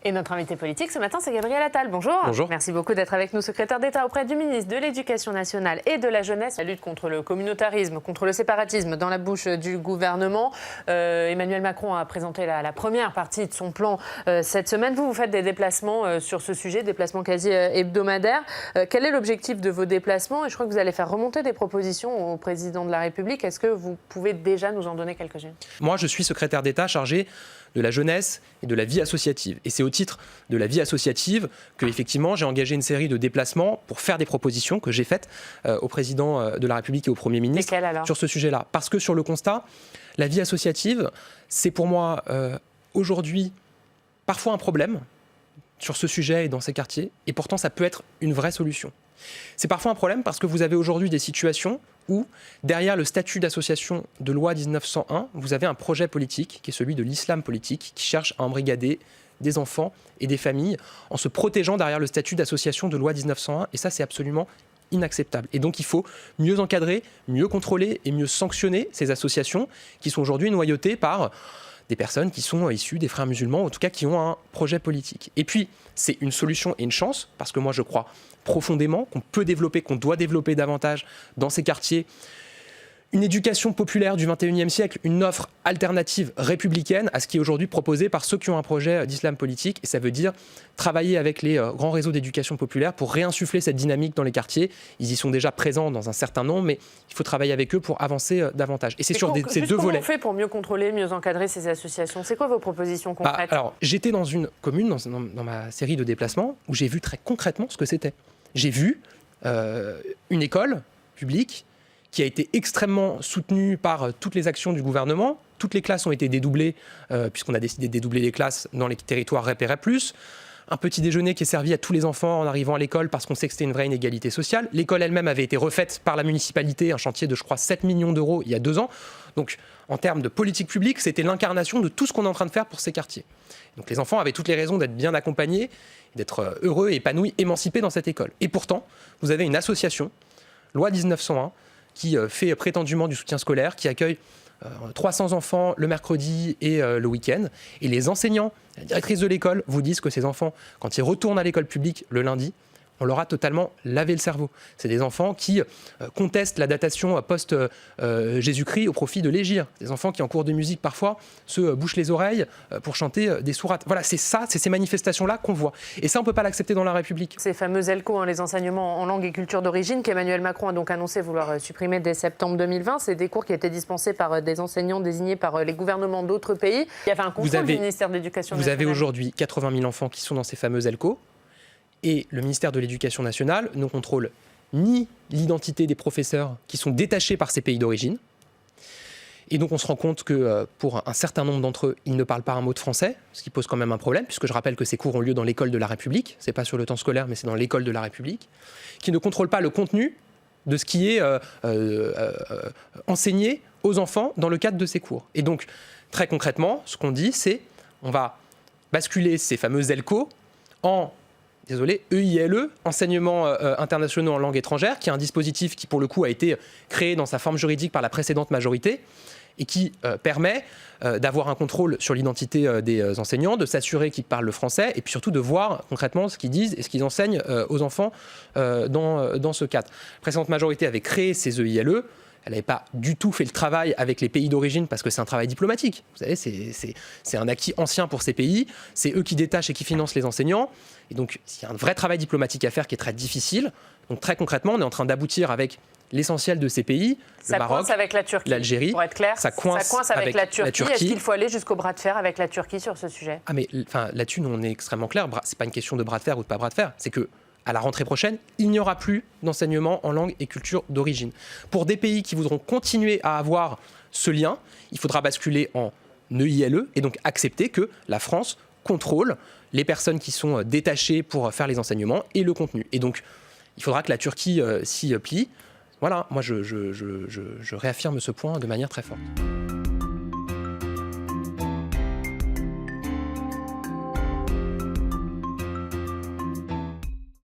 Et notre invité politique ce matin, c'est Gabriel Attal. Bonjour. Bonjour. Merci beaucoup d'être avec nous, secrétaire d'État auprès du ministre de l'Éducation nationale et de la jeunesse. La lutte contre le communautarisme, contre le séparatisme dans la bouche du gouvernement. Emmanuel Macron a présenté la première partie de son plan cette semaine. Vous faites des déplacements sur ce sujet, déplacements quasi hebdomadaires. Quel est l'objectif de vos déplacements? Et je crois que vous allez faire remonter des propositions au président de la République. Est-ce que vous pouvez déjà nous en donner quelques-unes? Moi, je suis secrétaire d'État chargé de la jeunesse et de la vie associative. Et c'est au titre de la vie associative que, effectivement, j'ai engagé une série de déplacements pour faire des propositions que j'ai faites au président de la République et au Premier ministre sur ce sujet-là. Parce que sur le constat, la vie associative, c'est pour moi aujourd'hui parfois un problème sur ce sujet et dans ces quartiers, et pourtant ça peut être une vraie solution. C'est parfois un problème parce que vous avez aujourd'hui des situations où, derrière le statut d'association de loi 1901, vous avez un projet politique qui est celui de l'islam politique, qui cherche à embrigader des enfants et des familles en se protégeant derrière le statut d'association de loi 1901, et ça c'est absolument inacceptable. Et donc il faut mieux encadrer, mieux contrôler et mieux sanctionner ces associations qui sont aujourd'hui noyautées par des personnes qui sont issues des frères musulmans, en tout cas qui ont un projet politique. Et puis, c'est une solution et une chance, parce que moi je crois profondément qu'on peut développer, qu'on doit développer davantage dans ces quartiers une éducation populaire du XXIe siècle, une offre alternative républicaine à ce qui est aujourd'hui proposé par ceux qui ont un projet d'islam politique. Et ça veut dire travailler avec les grands réseaux d'éducation populaire pour réinsuffler cette dynamique dans les quartiers. Ils y sont déjà présents dans un certain nombre, mais il faut travailler avec eux pour avancer davantage. Et c'est sur ces deux volets. Comment on fait pour mieux contrôler, mieux encadrer ces associations? C'est quoi vos propositions concrètes? Alors, j'étais dans une commune, dans ma série de déplacements, où j'ai vu très concrètement ce que c'était. J'ai vu une école publique qui a été extrêmement soutenue par toutes les actions du gouvernement. Toutes les classes ont été dédoublées, puisqu'on a décidé de dédoubler les classes dans les territoires REP et REP+. Un petit déjeuner qui est servi à tous les enfants en arrivant à l'école parce qu'on sait que c'était une vraie inégalité sociale. L'école elle-même avait été refaite par la municipalité, un chantier de, je crois, 7 millions d'euros il y a 2 ans. Donc, en termes de politique publique, c'était l'incarnation de tout ce qu'on est en train de faire pour ces quartiers. Donc, les enfants avaient toutes les raisons d'être bien accompagnés, d'être heureux, épanouis, émancipés dans cette école. Et pourtant, vous avez une association, loi 1901, qui fait prétendument du soutien scolaire, qui accueille 300 enfants le mercredi et le week-end. Et les enseignants, la directrice de l'école vous disent que ces enfants, quand ils retournent à l'école publique le lundi, on leur a totalement lavé le cerveau. C'est des enfants qui contestent la datation post-Jésus-Christ au profit de l'hégire. Des enfants qui, en cours de musique, parfois, se bouchent les oreilles pour chanter des sourates. Voilà, c'est ça, c'est ces manifestations-là qu'on voit. Et ça, on ne peut pas l'accepter dans la République. Ces fameux ELCO, les enseignements en langue et culture d'origine, qu'Emmanuel Macron a donc annoncé vouloir supprimer dès septembre 2020, c'est des cours qui étaient dispensés par des enseignants désignés par les gouvernements d'autres pays. Il y avait un contrôle du ministère de l'Éducation nationale. Vous avez aujourd'hui 80 000 enfants qui sont dans ces fameux ELCO. Et le ministère de l'Éducation nationale ne contrôle ni l'identité des professeurs qui sont détachés par ces pays d'origine. Et donc on se rend compte que pour un certain nombre d'entre eux, ils ne parlent pas un mot de français, ce qui pose quand même un problème, puisque je rappelle que ces cours ont lieu dans l'école de la République. Ce n'est pas sur le temps scolaire, mais c'est dans l'école de la République. Qui ne contrôle pas le contenu de ce qui est enseigné aux enfants dans le cadre de ces cours. Et donc, très concrètement, ce qu'on dit, c'est on va basculer ces fameux ELCO en EILE, enseignement internationaux en langue étrangère, qui est un dispositif qui, pour le coup, a été créé dans sa forme juridique par la précédente majorité et qui permet d'avoir un contrôle sur l'identité des enseignants, de s'assurer qu'ils parlent le français et puis surtout de voir concrètement ce qu'ils disent et ce qu'ils enseignent aux enfants dans ce cadre. La précédente majorité avait créé ces EILE. Elle n'avait pas du tout fait le travail avec les pays d'origine parce que c'est un travail diplomatique. Vous savez, c'est un acquis ancien pour ces pays. C'est eux qui détachent et qui financent les enseignants. Et donc, il y a un vrai travail diplomatique à faire qui est très difficile. Donc, très concrètement, on est en train d'aboutir avec l'essentiel de ces pays, le Maroc, coince avec la Turquie, l'Algérie. Pour être clair, ça coince avec la Turquie. Est-ce qu'il faut aller jusqu'au bras de fer avec la Turquie sur ce sujet? Ah, mais là-dessus, nous, on est extrêmement clair. C'est pas une question de bras de fer ou de pas bras de fer. C'est que à la rentrée prochaine, il n'y aura plus d'enseignement en langue et culture d'origine. Pour des pays qui voudront continuer à avoir ce lien, il faudra basculer en EILE et donc accepter que la France contrôle les personnes qui sont détachées pour faire les enseignements et le contenu. Et donc, il faudra que la Turquie s'y plie. Voilà, moi je réaffirme ce point de manière très forte.